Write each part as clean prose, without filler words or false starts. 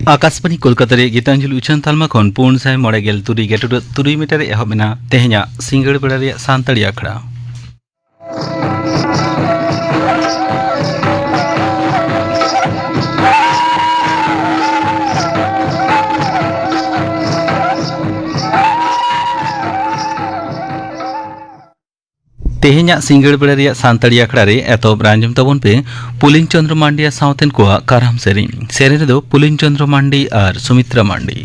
आकाशवाणी कोलकाता रे गीतांजलि उछन तालमा खन पूर्ण साय मोड़े गेल तुरी गेटुड तुरी मीटर एहबना तेहना सिंगड़ बेड़ा रे सांतड़ी आखड़ा तेहना सिंगड़ बेड़ा रे सांतड़ी आखड़ा रे एतोब रांजम तबन पे पुलिन चंद्र मांडिया सावतेन को काराम सेरिन सेरे दो पुलिन चंद्र मांडी और सुमित्रा मांडी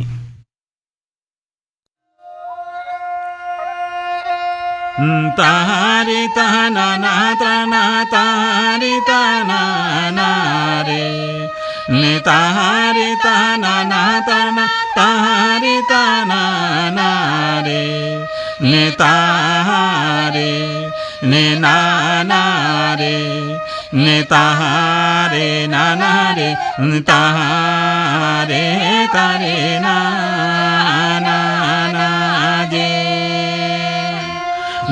तारे ताना ना ताना तारे ताना ना रे ने तारे ताना ना ताना तारे ताना ना रे ने तारे ने ना रे ने तारे ना रे तारे तारे ना जे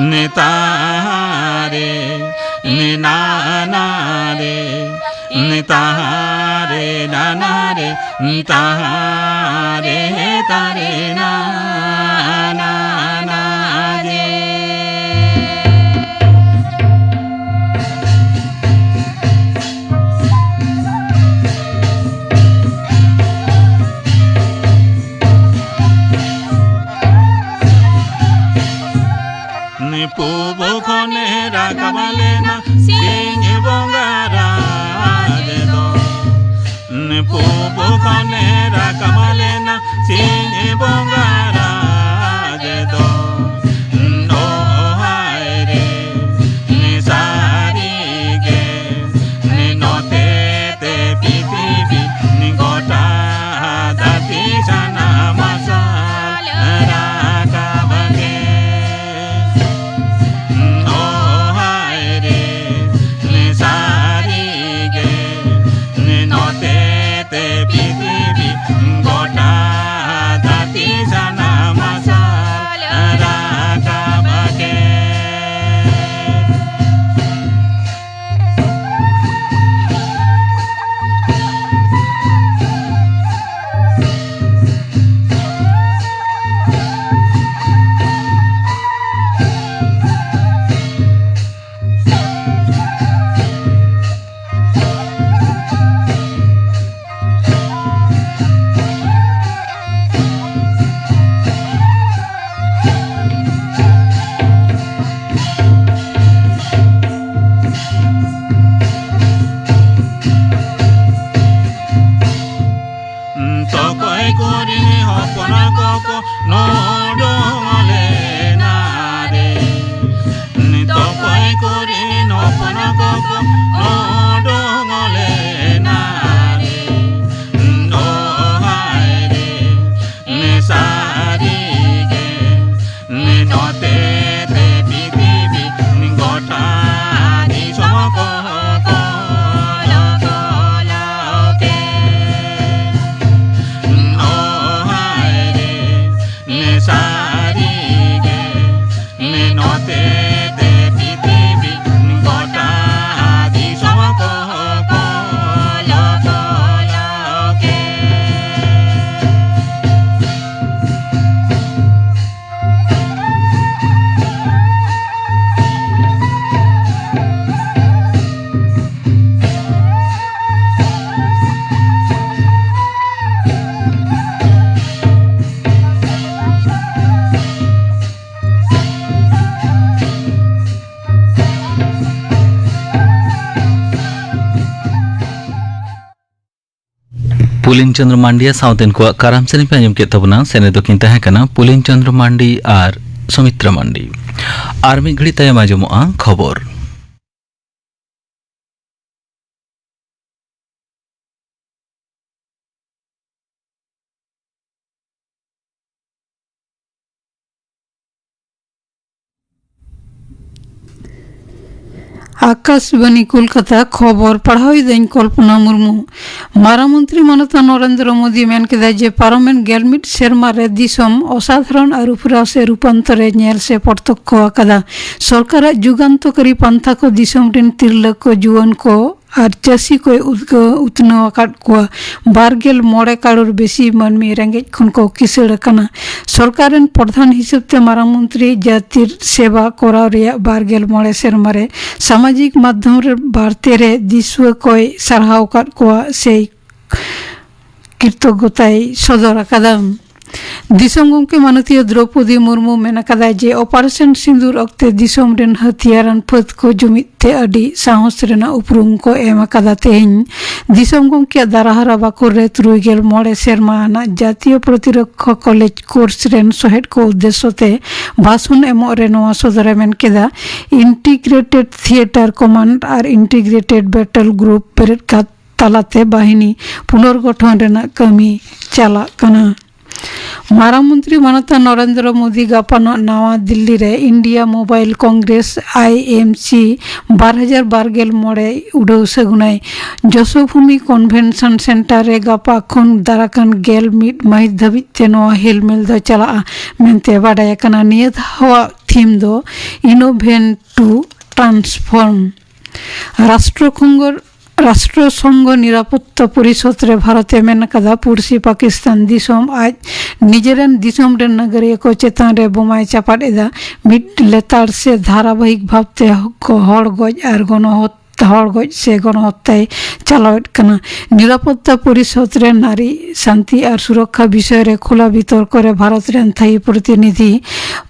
ने तारे ने ना रे ने तारे ना रे तारे तारे ना जे पूबो खने राखबाले ना सिंह बंगारा दे दो पूबो खने राखबाले ना सिंह बंगारा दे दो नो हाय रे ने सारी गे ने नोते ते पीपी ने गोटा दाती जाना मसाल राखबागे पुलिन चंद्र मांडिया सावतेन को काराम सेनी पे अंजम के तबना सेने दो किन तहकना पुलिन चंद्र मांडी और सुमित्रा मांडी आर्मी घड़ी तयम आजमोआ खबर आकाशवाणी कोलकाता खबर पढ़ाई दिन कल्पना मुर्मू मारामंत्री मनता नरेंद्र मोदी मेन के जे पार्लामेंट गेलमिट सेरमा रे दिसम असाधारण अरुपुरा से रूपांतरे नेल से प्रत्यक्ष आकादा सरकार जुगान्तकारी पंथा को दिसम रिन तिरलक को जुवन को और चाषी को उतनाव आकाद कोआ 24 करोड़ बेसी मानमी रेंगेज खन को किसड़ कना सरकार प्रधान हिसाब ते मारांग मंत्री जातिर सेवा कोराव रिया 24 सेरमा रे सामाजिक माध्यम रे बार्ते रे दिसुआ कोई सरहाव काद कोआ से कृतज्ञताय सदर आकादा दिसम गमके माननीय द्रौपदी मुर्मू मेन आकादा जे ऑपरेशन सिंदूर अक्ते दिसम रेन हथियारान फद को जुमिते अडी साहस रेना उपरुम को एम आकादा तेहिं दिसम गमके दाराहारा बाकुर रे 39 सेरमा आना जातीय प्रतिरक्षा कॉलेज कोर्स रेन सहेद को उद्देश्य ते भाषण एमो रे नोआ सदरे मेन केदा इंटीग्रेटेड थिएटर कमांड और इंटीग्रेटेड बैटल ग्रुप पेरेड का तालाते बाहिनी पुनर्गठन रेना कमी चला कना मारांग मंत्री माननीय नरेंद्र मोदी गापान नवा दिल्ली रे इंडिया मोबाइल कांग्रेस IMC 2024 उड़ाव सगुनाय जसोभूमि कन्वेंशन सेंटर रे गापा खन दाराकान गेल मिट माहित धाबित ते नवा हेलमेल दो चला मेनते बाडाय कना निया हवा थीम दो इनोवेट टू ट्रांसफॉर्म राष्ट्रसंघ निरापत्ता परिषद रे भारत मेन कदा पुरसी पाकिस्तान दिसम आज निजेरन दिसम रे नगरिया को चेतान रे बोमाय चापाट एदा मिट लेतार से धारावाहिक भावते हड़ गज और गणहत्या से गणहत्याय चालावेट कना निरापत्ता परिषद रे नारी शांति और सुरक्षा विषय रे खुला बितर्क रे भारत रे थाई प्रतिनिधि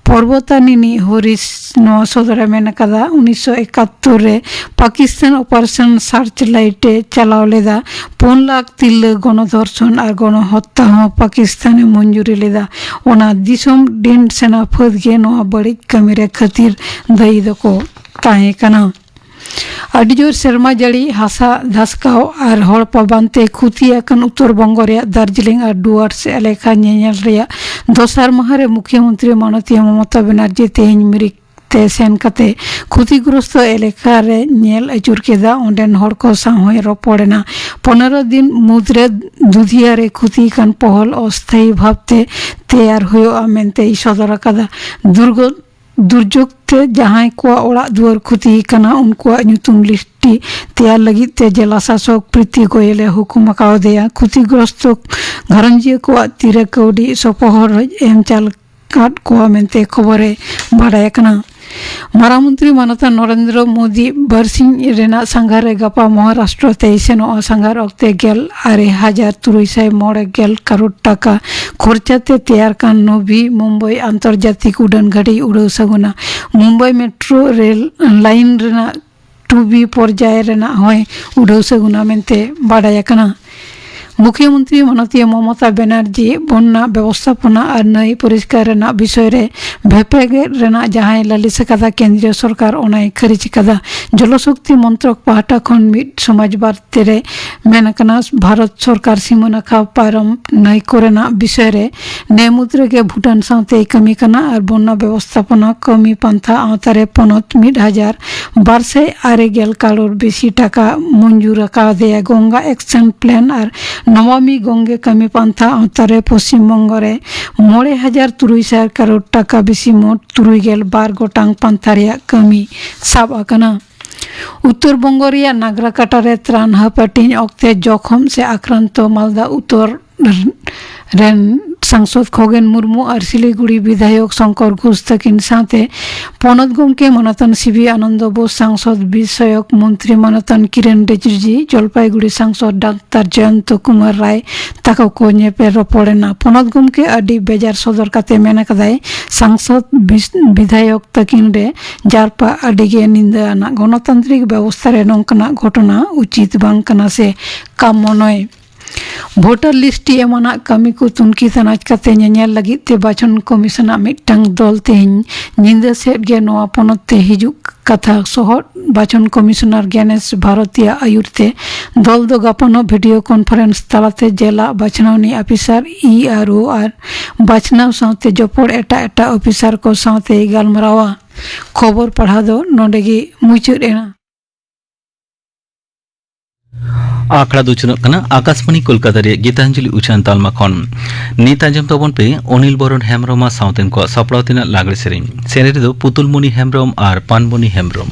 पर्वतानिनी हरिश नवा सदरे मेन कदा 1971 रे पाकिस्तान ऑपरेशन सार्च लाइटे चलाव लेदा 4 लाख तिल गणधर्षण और गणहत्या हो पाकिस्तान मंजूरी लेदा ओना दिसम दिन सेना फद गे नवा बड़ी कमी रे खातिर दई दको ताहे कना अड़ी जोर सेरमा जड़ी हासा धसकाव और हड़ पाबानते खुतियाकन उत्तर बंग रे दार्जिलिंग और डुआर्स एलेका नेल रे दोसार माहरे मुख्यमंत्री माननीय ममता बनर्जी तेहिं मिरिक ते सेन कते क्षतिग्रस्त एलेका रे नेल अचुर केदा ओंडेन हड़ को साहोय रोपड़ेना 15 दिन मुद्रे दुधिया रे खुती कान पहल अस्थायी भावते तैयार होयो मेनते सदर कदा दुर्योग ते जहां को ओड़ा दुआर खुती कना उनको नुतुम लिस्टी तैयार लगी ते जिला शासक प्रीति गोयले हुकुम कावदेया क्षतिग्रस्त घरंजिया को तीरे कौडी सपहर एम चाल काट को मेनते खबरे बाडाय कना मारा मंत्री माननीय नरेंद्र मोदी बरसिंग रेना संघारे गपा महाराष्ट्र ते सेनो संघार अक्ते गेल 8,390 करोड़ टाका खर्चाते तैयार कान नवी मुंबई अंतर्जातिक उड़ान गाड़ी उड़ाव सगुना मुंबई मेट्रो रेल लाइन रेना 2B पर्याय रेना होय उड़ाव सगुना मेनते बाडाय कना मुख्यमंत्री माननीय ममता बनर्जी बन्ना व्यवस्थापना और नई परिष्कार रेना विषय रे भेपेगे रेना जहां लालिस कदा केंद्रीय सरकार ओनाय खरिच कदा जलशक्ति मंत्रक पाहटा खन मिट समाज बार्ते रे मेनकना भारत सरकार सीमानाखा पारम नई कोरेना विषय रे नेमुद्रे के भूटान साथे कमी कना और बन्ना व्यवस्थापना कमी पंथा आवतारे पनत 1,240 करोड़ बेसी टाका मंजूर का दे गंगा एक्शन प्लान और नमामि गंगे कमी पंथा आवतारे पश्चिम बंग रे 9,300 करोड़ टाका बेसी मोट 32 गोटांग पंथा रे कमी साब आकना उत्तर बंग रे नागराकाटा रे त्राण हापाटिन अक्ते जखम से आक्रांत मालदा उत्तर रेन सांसद खगेन मुर्मू और सिलीगुड़ी विधायक शंकर घोष तकिन साथे पनत गमके माननीय सीबी आनंद बोस सांसद विषयक मंत्री माननीय किरण रिजिजू जलपाईगुड़ी सांसद डाक्टर जयंत कुमार राय ताको को नेपे रपड़ेना पनत गमके अडी बेजार सदर काते मेना कदाय सांसद विधायक तकिन रे जारपा अडीगे निंदा गणतांत्रिक व्यवस्था रे नंकना घटना उचित बांग कना से काम नय भोटर लिस्ट एमना कमी को तुनकी तनाज काते नेल लगी ते बाचन कमिशना मिटटांग दल तेहिं निंदा सेट गे नवा पनते हिजुक कथा सह बाचन कमिशनर ज्ञानेश भारतीय आयुरते दल दो गापनो वीडियो कॉन्फ्रेंस तालाते जिला बाचनावनी ऑफिसर ERO और बाचनाव साथे जपड़ एटा ऑफिसर को साथे गालमरावा खबर पढ़ा दो नोडेगी मुचुर एना आखड़ा दुचुनक कना आकाशवाणी कोलकाता रे गीतांजलि उचान तालमा खन नीत आंजम तबन पे अनिल बरन हेमब्रम साउतेन को सपड़ावतिना लागले सेरें रे दो पुतुलमणि हेमब्रम और पानमणि हेमब्रम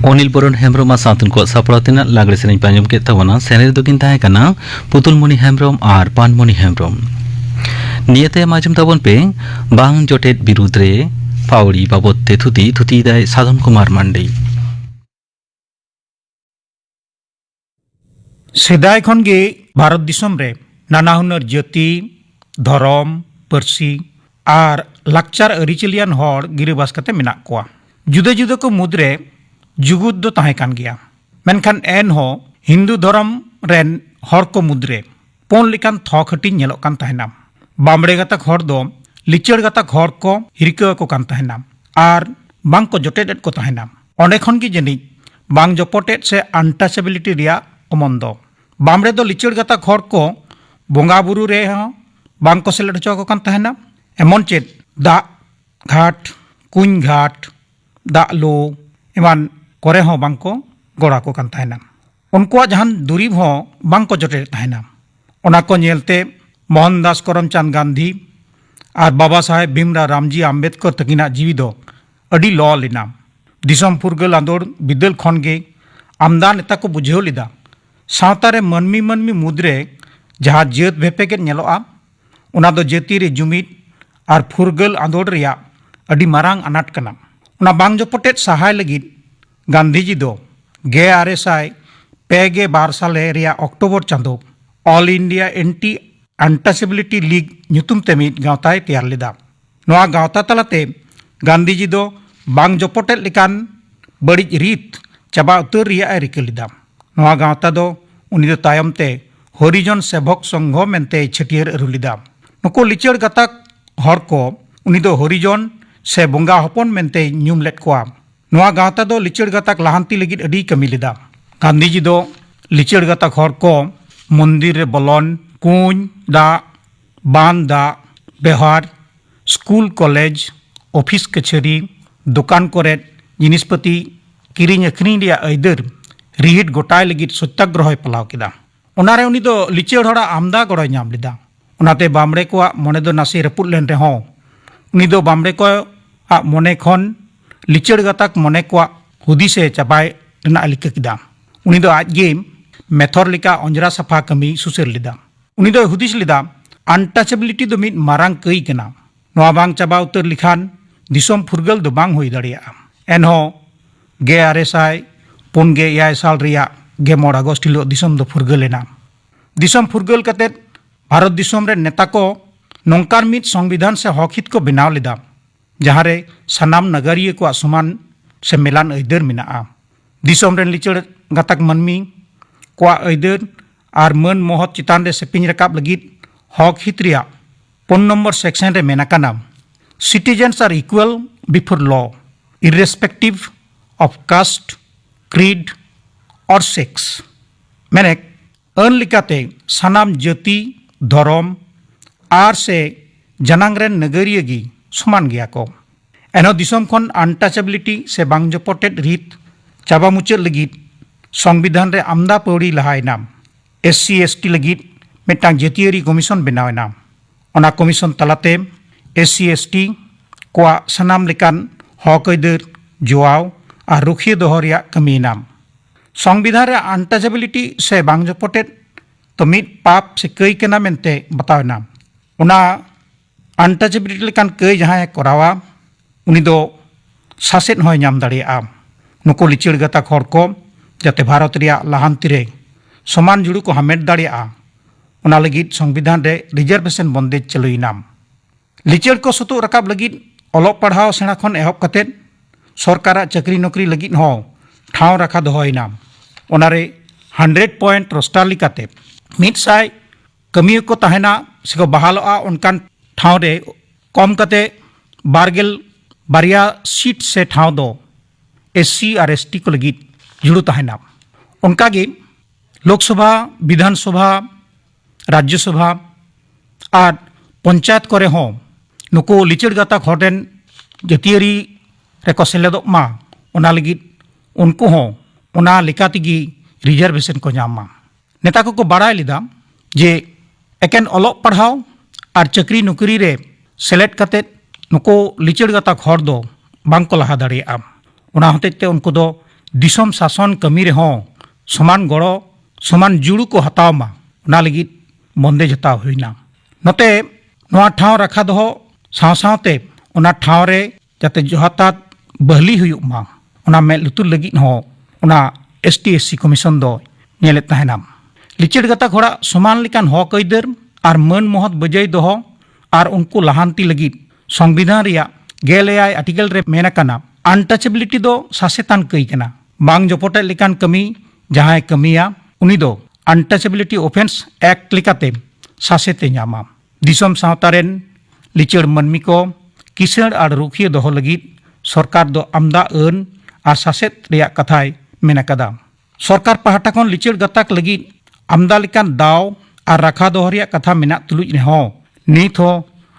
অনিল বরণ হেমব্রম আর সাঁতুন কো সাপড়াও তিনাᱜ লাগড়ে সেরেñ পাঁজম কে তাবona সেনের দোকিন তাহে কানা পুতুলমণি হেমব্রম আর পানমণি হেমব্রম নিয়েতে মাঝম তাবন পে বাং জোটের বিরুদ্ধে পাউড়ি বাবদতে থুতি দেয় সাধন কুমার মান্ডি सेदाय खन गे भारत दिसम रे नाना हुनर जाति धरम पार्सी और लाकचार अरिचलियान हर गिरिबास कते मेना कोआ जुदा जुदा को मुद्रे जुगुद दो ताहे कान गया मेनखान एन हो हिंदू धर्म रेन हर को मुद्रे पोन लिकान थक हटी नेलोक कान ताहेनाम बामड़े गतक हर दो लिचड़ गतक हर को हिरका को कान ताहेनाम और बांग को जोटेट को ताहेनाम ओंडे खन गी जनी बांग जपटेट से अनटचेबिलिटी रिया अमंदो बामरे दो लिचड़ गतक हर को बोंगा बुरु रे हाँ बांग को सेलेट हचो को कान ताहेना एमन चेत दा घाट कुंज घाट दा लो एमान करे हो बांग को गोड़ा को कान ताहेना उनको जहान दुरीब हो बांग को जोटे ताहेना ओना को नेलते मोहनदास करमचंद गांधी और बाबा साहेब भीमराव रामजी आम्बेडकर तकिना जीवी दो अडी लॉ लेना दिसम फुरगल आंदोड़ बिदल खन गे आमदा नेता को बुझेव लिदा सावतारे मनमी मनमी मुद्रे जहाँ जात भेपेगे नेलोआ उना दो जाति रे जुमिद और फुरगल आंदोड़ रिया अडी मारांग अनाट कना उना बांग जपटेट सहाय लगिद गांधी जी दो 1962 साले रिया अक्टोबर चांदो All India Anti Untouchability League ᱧᱩᱛᱩᱢ ᱛᱮ ᱢᱤᱫ ᱜᱟᱶᱛᱟᱭ ᱛᱮᱭᱟᱨ ᱞᱮᱫᱟ ᱱᱚᱣᱟ ᱜᱟᱶᱛᱟ ᱛᱟᱞᱟᱛᱮ गांधी जी दो बांग जपटेट लेकान बड़िज रीत चाबा उतर रिया ए रिका लेदा नोआ गावता दो उनी दो तायम ते हरिजन सेवक संघ मेनते छटियर अरु लेदा नुको लिचड़ गतक हर को उनी दो हरिजन से बोंगा हपन मेनते ᱧᱩᱢ लेट कोआ नोआ गावता दो लिचड़ गतक लाहांती लगिद अडी कमी लेदा गांधी जी दो लिचड़ गतक हर को मंदिर रे बोलन कुंज दा बांध दा बेहार स्कूल कॉलेज ऑफिस कचहरी दुकान कोरे जिनिसपति किरिंग अखरिंग रिया आइदर रिहिट गोटाय लगिद सत्याग्रह पलाव केदा ओनारे उनी दो लिचड़ हड़ा आमदा गड़य नाम लेदा ओनाते बामड़े को मने दो नासे रपुद लेन रेहों उनी दो बामड़े को मने खन लिचड़ गतक मने को हुदिसे चाबाय रेना लिका केदा उनी दो आज गे मेथर लिका अंजरा सफा कमी सुसेर लेदा उनी दो हुदिस लेदा अनटचेबिलिटी दो मिद मारांग कई कना नोआ बांग चाबा उतर लिखान दिसम फुरगल दो बांग हुई दाड़िया एनहो 1956 साल रिया 10 अगस्त हिलो दिसम दो फुरगल लेना दिसम फुरगल कते भारत दिसम रे नेता को नोंकार मिद संविधान से हकहित को बनाव लेदा जहाँ रे सनाम नगरिया को समान से मिलान अइदर मिनाआ दिसम रे लिचड़ गतक मनमी को अइदर और मन मोहत चितान रे सेपिंग रकाब लगिद हकहित रिया 5 नंबर सेक्शन रे मेनाकाना Citizens are equal before law, irrespective of caste, creed, or sex. मैंने अन लिकाते सनाम जाति धर्म आर से जनांगरेन नगरियगी समान गया को एनो दिसम खन अनटचेबिलिटी से बांग जपटेट रीत चाबा मुचाद लगिद संविधान रे आमदा पौड़ी लहाय नाम SC ST लगिद मिटांग जातियारी कमीशन बनाव नाम ओना कमीशन तलाते SC ST को सनाम लेकान हक अइदर जोआव और रुखिया दोहरिया कमी नाम संविधान रे अनटचेबिलिटी से बांग जपटेट तो मिद पाप से कई केना मेनते बताव नाम ओना अनटचेबिलिटी लेकान कई जहां करावा उनी दो सासेत होय नाम दाड़िया नुको लिचड़ गता हर को जाते भारत रिया लाहांती रे समान जुड़ू को हामेट दाड़िया ओना लगिद संविधान रे रिजर्वेशन बंदेज चलुई नाम लिचड़ को सतु रकाब लगिद अलोक पढ़ाव सेना खन एहब कते सरकार चाकरी नौकरी लगिद हो ठाव रखा दोहय नाम ओनारे 100 पॉइंट रोस्टार लिकाते मिद साय कमियो को तहना सेको बहालोआ उनकान ठाव रे कम कते बारगेल बारिया सीट से ठाव दो SC और ST को लगिद जुड़ू तहना उनका गे लोकसभा विधानसभा राज्यसभा और पंचायत करे हो नुको लिचड़ गता हॉटेन जातियारी रेको सेलेदो मा ओना लगिद उनको हो ओना लेकातिगी रिजर्वेशन को नामा नेता को बाड़ाय लेदा जे एकेन अलोक पढ़ाव और चाकरी नौकरी रे सेलेक्ट कते नुको लिचड़ गता हर दो बांग को लहा दाड़िया ओना हतेते उनको दो दिसम शासन कमी रहो समान गड़ो समान जुड़ू को हताव मा उना लगित बंदेज हताव हुईना नोते नोआ ठाव रखा दो साव सावते उना ठाव रे जाते जोहातात बहली हुयुक मा उना में लुतुर लगित हो उना ST/SC कमीशन दो नेले तहनाम लिचड़ गता घोड़ा समान लिकान हक अइदर और मन महत बजाय दोहो और उनको लहांती लगित संविधान रिया गेलेयाय आर्टिकल रे मेनाकाना अनटचेबिलिटी दो सासेतान कई कना बांग जपटे लिकान कमी जहां कमिया उनी दो अनटचेबिलिटी ऑफेंस एक्ट लिकाते सासेते ᱧᱟᱢᱟ दिसम सावतारेन लिचड़ मनमी को किसण और रुखिया दोहो लगित सरकार दो आमदा अन और सासेत रिया कथाय मेनाकादा सरकार पहाटा खन लिचड़ गताक लगित आमदा लिकान दाव और राखा दोहो रिया कथा मेना तुलुज रेहो नित हो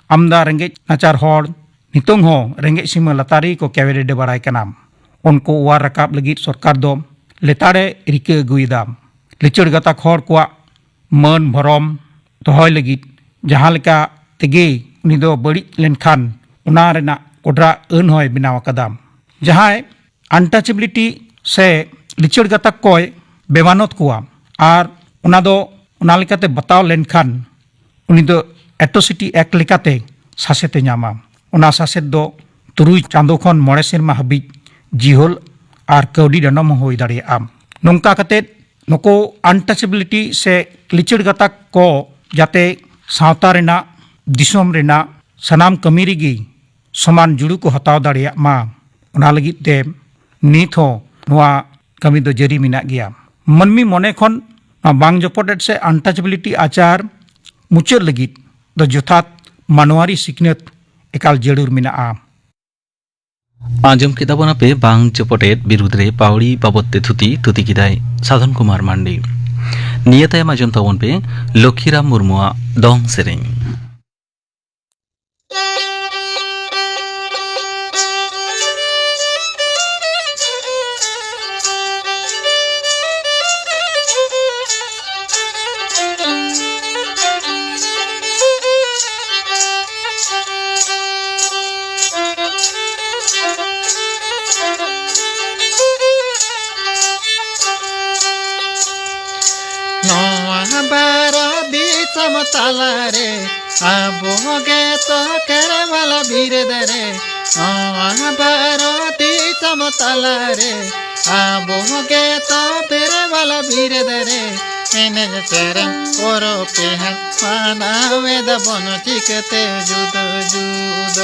आमदा रेंगेज नाचार हड़ नितोंग हो रेंगेज सीमा लतारी को कैवेरे दे बड़ाय कना उनको वार रकाब लगित सरकार दो लेताड़े रिके अगुयदा लिचड़ गता हड़ को मन भरम दोहय लगित जहां लेका तेगे उनी दो बड़ी लेनखान उना रेना कोड्रा अन होय बिनाव अकादा जहां अनटचेबिलिटी से लिचड़ गता कोय बेमानत कुआ और उना दो उना लेकाते बताव लेनखान उनी दो एट्रोसिटी एक्ट लेकाते सासेते ᱧᱟᱢᱟ उना सासेत दो तुरुई चांदो खन मोड़े सेरमा हाबिज जिहोल और कौडी दंडम होई दाड़ेयाआ नोंका कते नको अनटचेबिलिटी से लिचड़ गता को जाते सावता रेना दिसोम रेना सनाम कमी रेगी समान जुड़ू को हताव दाड़ेयाग मा उना लगित ते नित हो नोआ कमी दो जरी मिना गया मनमी मने खन बांग जपटेट से अनटचेबिलिटी आचार मुचाद लगित दो जथात मानवारी सिकनत एकाल जरूर मिनाआ आंजम किताबना पे बांग चपटेट बिरुद्ध रे पावड़ी बाबत्ते थुती किदाय साधन कुमार मांडी नियताय माजम तवन पे लक्ष्मीराम मुर्मुआ दong सेरें समतलारे आबोगे तो करे वाला बिरदरे बारोती समतलारे आबोगे तो बेरे वाला बिरदरे एने तेरे ओरो पेहन माना वेद बनो चिकते जुद जुद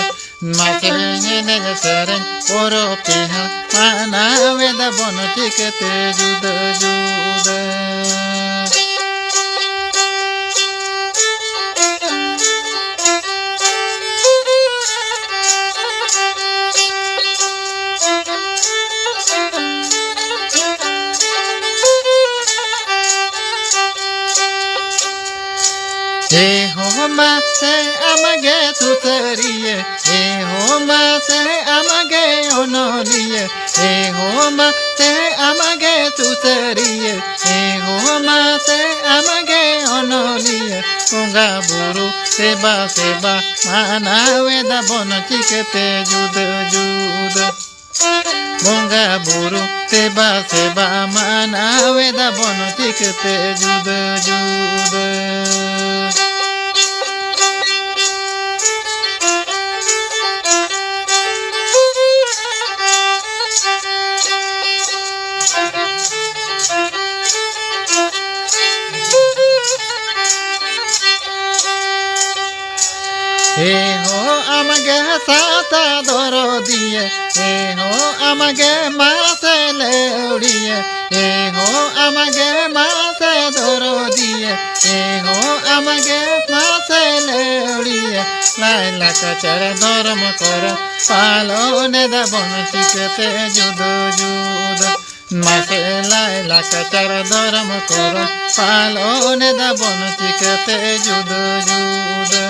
माके एने तेरे ओरो पेहन माना वेद बनो चिकते जुद जुद से अमगे तुतरिए ए हो मा से अमगे ओनोलिए ए हो मा से अमगे तुतरिए ए हो मा से अमगे ओनोलिए उंगा बुरु सेबा सेबा माना वेदा बन चिकते जुद जुद उंगा बुरु सेबा सेबा माना वेदा बन चिकते जुद जुद ए हो अमगे साता दरो दिए ए हो अमगे मासे लेउड़िए ए हो अमगे मासे दरो दिए ए हो अमगे मासे लेउड़िए लाइला कचर धर्म कर पालो ने दबन चिकते जुद जुद मासे लाइला कचर धर्म कर पालो ने दबन चिकते जुद जुद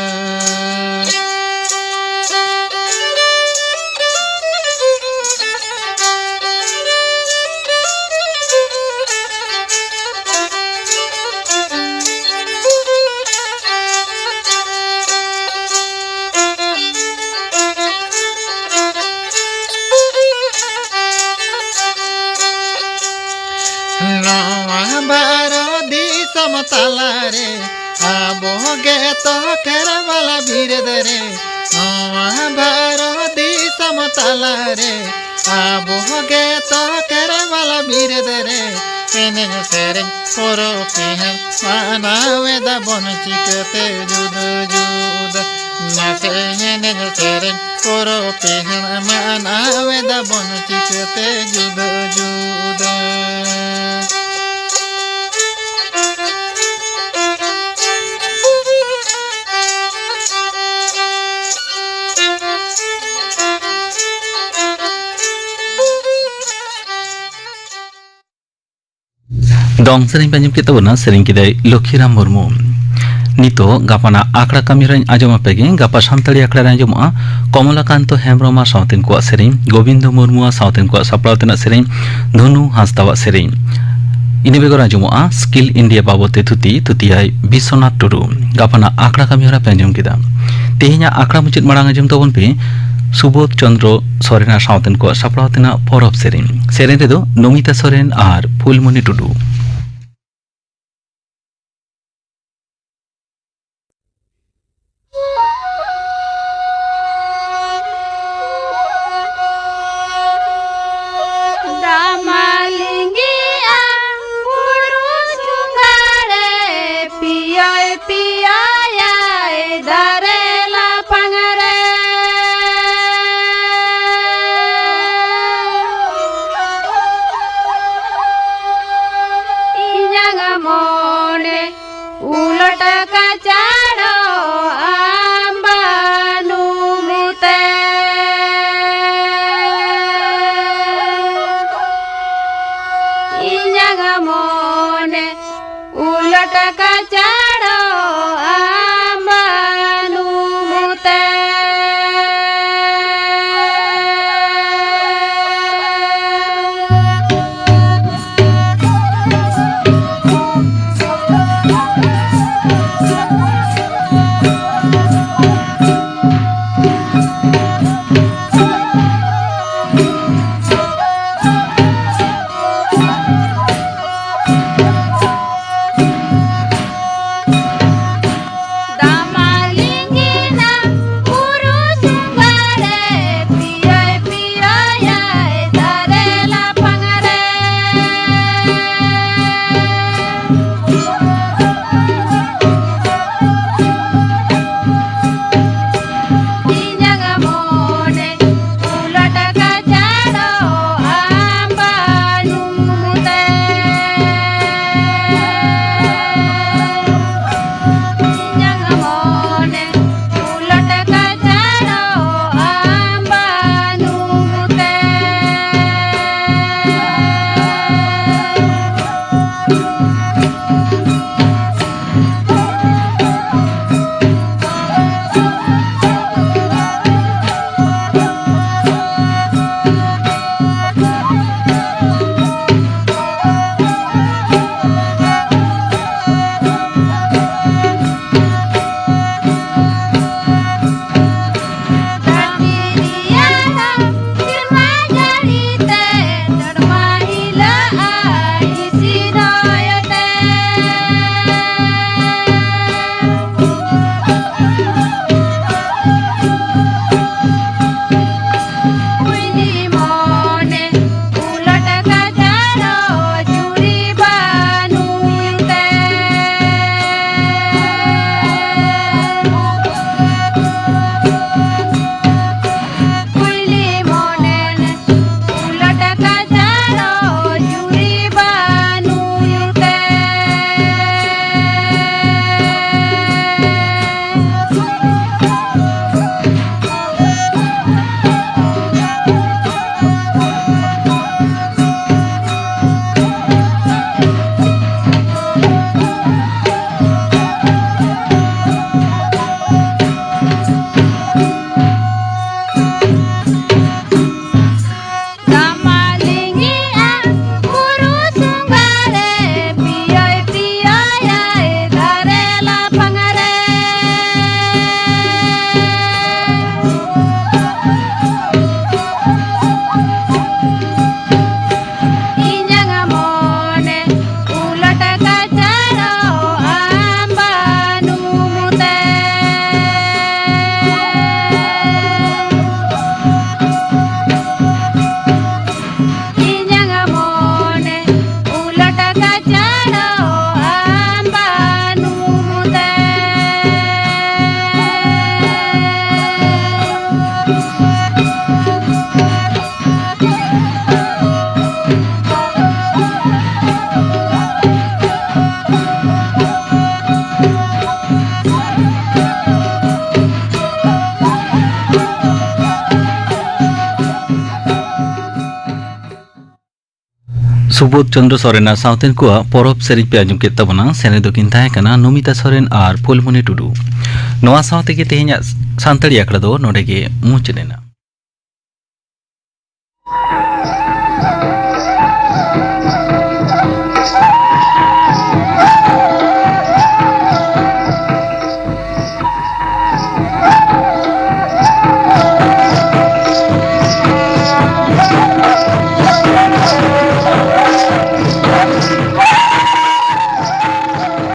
नवा भारत दिसम तालारे आबोगे तो केरवाला बिरदरे नवा भारत दिसम तालारे आबोगे तो केरवाला बिरदरे एने सेरें कोरो पेहन मानावे दा बन चिकते जुद जुद नाचे एने सेरें कोरो पेहन मानावे दा बन चिकते जुद जुद dong sering panjam kita buna sering kita Lokhiram Murmu nito gapana akra kamiran ajoma pegeng gapa samtali akra ajoma Komalakanto Hembroma sautin kuat sering Gobindo Murmu sautin kuat saplautina sering Dhonu Hasdawa sering ini begor ajoma skill India babote tuti ai Biswanath Tudu gapana akra kamira panjam kita tehnya akra mucit marang ajom tabon pe Subodh Chandra Sorena sautin kuat saplautina porop sering redo Nomita Soren ar Phulmoni Tudu Subodh चंद्र सोरेन साउथेन को परब series पे आजम के तबना सेने दोकिन ताहे कना नमिता सोरेन और फुलमणि टुडू नोआ साउते के तेहे냐 सांतड़ी आखड़ा दो नोडे के मुचनेना।